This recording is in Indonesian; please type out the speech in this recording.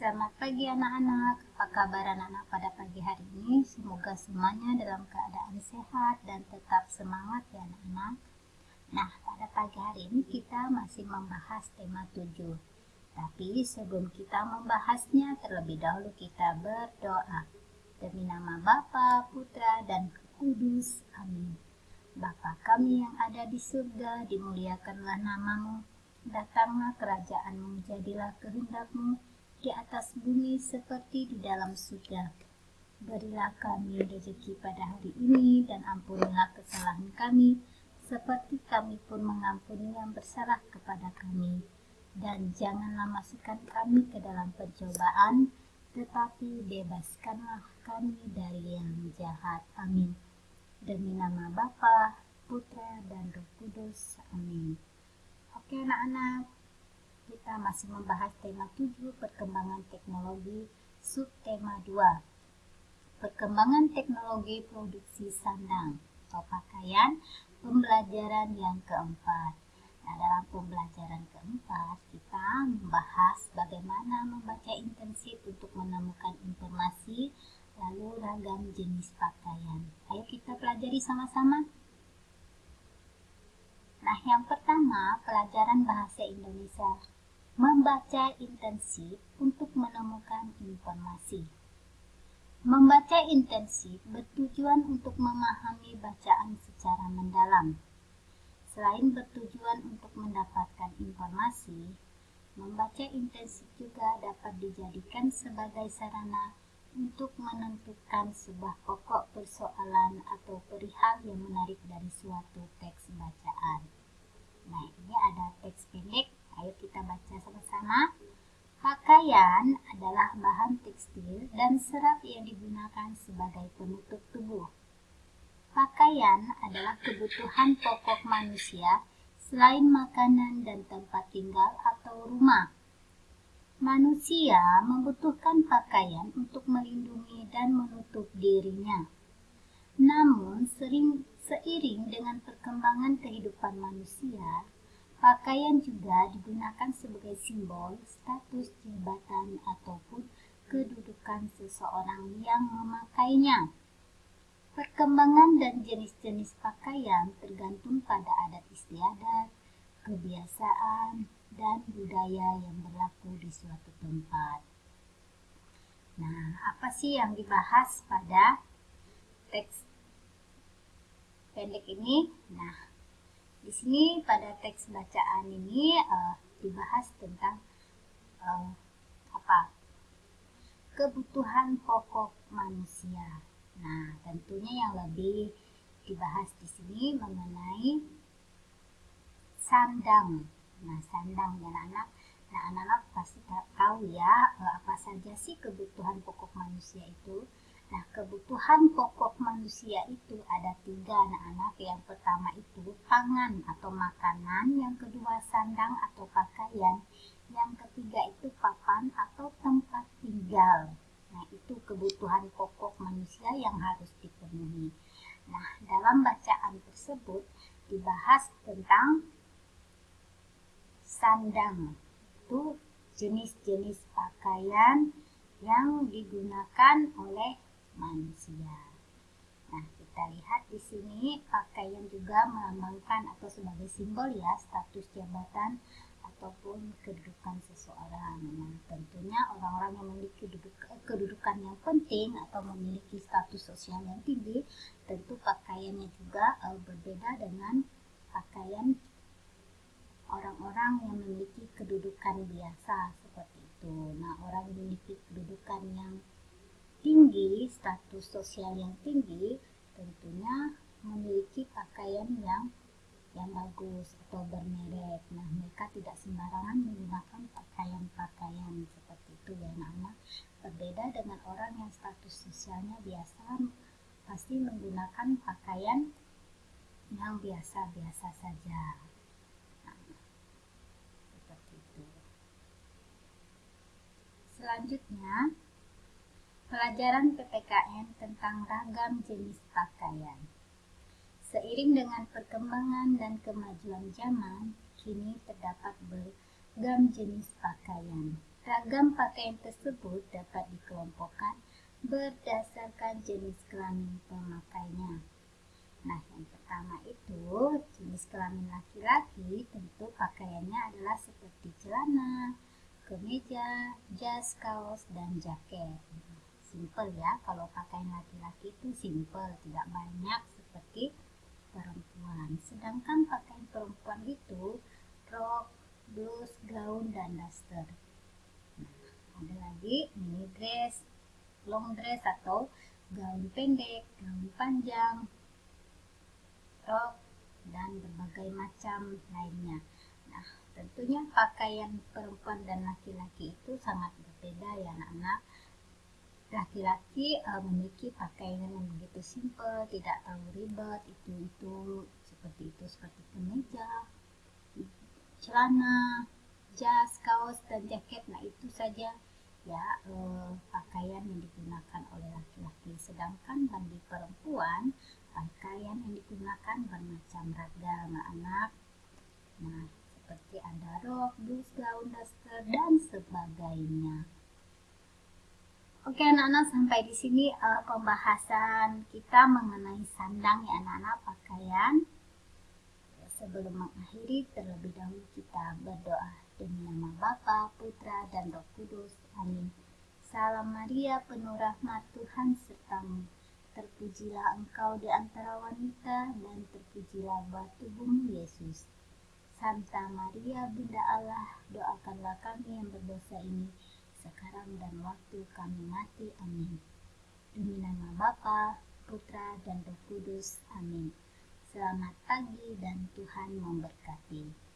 Selamat pagi anak-anak, apa kabar anak-anak pada pagi hari ini? Semoga semuanya dalam keadaan sehat dan tetap semangat ya anak-anak. Nah, pada pagi hari ini kita masih membahas tema 7. Tapi sebelum kita membahasnya, terlebih dahulu kita berdoa. Demi nama Bapa, Putra, dan Roh Kudus. Amin. Bapa kami yang ada di surga, dimuliakanlah namamu. Datanglah kerajaanmu, jadilah kehendakmu di atas bumi seperti di dalam surga. Berilah kami rezeki pada hari ini dan ampunilah kesalahan kami, seperti kami pun mengampuni yang bersalah kepada kami. Dan janganlah masukkan kami ke dalam pencobaan, tetapi bebaskanlah kami dari yang jahat. Amin. Demi nama Bapa, Putra, dan Roh Kudus. Amin. Oke anak-anak, kita masih membahas tema 7, perkembangan teknologi, subtema 2. Perkembangan teknologi produksi sandang atau pakaian, pembelajaran yang keempat. Nah, dalam pembelajaran keempat, kita membahas bagaimana membaca intensif untuk menemukan informasi, lalu ragam jenis pakaian. Ayo kita pelajari sama-sama. Nah, yang pertama, pelajaran bahasa Indonesia. Membaca intensif untuk menemukan informasi. Membaca intensif bertujuan untuk memahami bacaan secara mendalam. Selain bertujuan untuk mendapatkan informasi, membaca intensif juga dapat dijadikan sebagai sarana untuk menentukan sebuah pokok persoalan atau perihal yang menarik dari suatu teks bacaan. Nah, ini ada teks pendek. Ayo kita baca sama-sama. Pakaian adalah bahan tekstil dan serat yang digunakan sebagai penutup tubuh. Pakaian adalah kebutuhan pokok manusia selain makanan dan tempat tinggal atau rumah. Manusia membutuhkan pakaian untuk melindungi dan menutup dirinya. Namun, seiring dengan perkembangan kehidupan manusia, pakaian juga digunakan sebagai simbol status jabatan ataupun kedudukan seseorang yang memakainya. Perkembangan dan jenis-jenis pakaian tergantung pada adat istiadat, kebiasaan, dan budaya yang berlaku di suatu tempat. Nah, apa sih yang dibahas pada teks pendek ini? Nah, di sini pada teks bacaan ini dibahas tentang kebutuhan pokok manusia. Nah, tentunya yang lebih dibahas di sini mengenai sandang. Nah, sandang ya anak-anak. Nah, anak-anak pasti tahu ya apa saja sih kebutuhan pokok manusia itu. Nah, kebutuhan pokok manusia itu ada 3 anak-anak. Yang pertama itu pangan atau makanan, yang kedua sandang atau pakaian, yang ketiga itu papan atau tempat tinggal. Nah, itu kebutuhan pokok manusia yang harus dipenuhi. Nah, dalam bacaan tersebut dibahas tentang sandang. Itu jenis-jenis pakaian yang digunakan oleh manusia. Nah, kita lihat di sini pakaian juga melambangkan atau sebagai simbol ya status jabatan ataupun kedudukan seseorang. Nah, tentunya orang-orang yang memiliki kedudukan yang penting atau memiliki status sosial yang tinggi, tentu pakaiannya juga berbeda dengan pakaian orang-orang yang memiliki kedudukan biasa seperti itu. Nah, orang yang memiliki kedudukan yang tinggi, status sosial yang tinggi, tentunya memiliki pakaian yang bagus atau bermerek. Nah, mereka tidak sembarangan menggunakan pakaian-pakaian seperti itu ya anak-anak. Berbeda dengan orang yang status sosialnya biasa, pasti menggunakan pakaian yang biasa-biasa saja. Selanjutnya, pelajaran PPKN tentang ragam jenis pakaian. Seiring dengan perkembangan dan kemajuan zaman, kini terdapat beragam jenis pakaian. Ragam pakaian tersebut dapat dikelompokkan berdasarkan jenis kelamin pemakainya. Nah, yang pertama itu jenis kelamin laki-laki, tentu pakaiannya adalah seperti celana, kemeja, jas, kaos, dan jaket. Simple ya, kalau pakaian laki-laki itu simple, tidak banyak seperti perempuan. Sedangkan pakaian perempuan itu rok, blus, gaun, dan daster. Ada lagi mini dress, long dress atau gaun pendek, gaun panjang, rok, dan berbagai macam lainnya. Nah, tentunya pakaian perempuan dan laki-laki itu sangat berbeda ya anak-anak. Laki-laki memiliki pakaian yang begitu simpel, tidak terlalu ribet, itu seperti kemeja, celana, jas, kaos, dan jaket. Nah, itu saja ya pakaian yang digunakan oleh laki-laki. Sedangkan bagi perempuan, pakaian yang digunakan bermacam ragam anak. Nah, seperti ada rok, blus, gaun, daster, dan sebagainya. Oke anak-anak, sampai di sini pembahasan kita mengenai sandang ya anak-anak, pakaian. Sebelum mengakhiri, terlebih dahulu kita berdoa. Demi nama Bapa, Putra, dan Roh Kudus. Amin. Salam Maria, penuh rahmat, Tuhan sertamu. Terpujilah engkau di antara wanita, dan terpujilah buah tubuhmu, Yesus. Santa Maria, Bunda Allah, doakanlah kami yang berdosa ini, sekarang dan waktu kami mati. Amin. Demi nama Bapa, Putra, dan Roh Kudus. Amin. Selamat pagi dan Tuhan memberkati.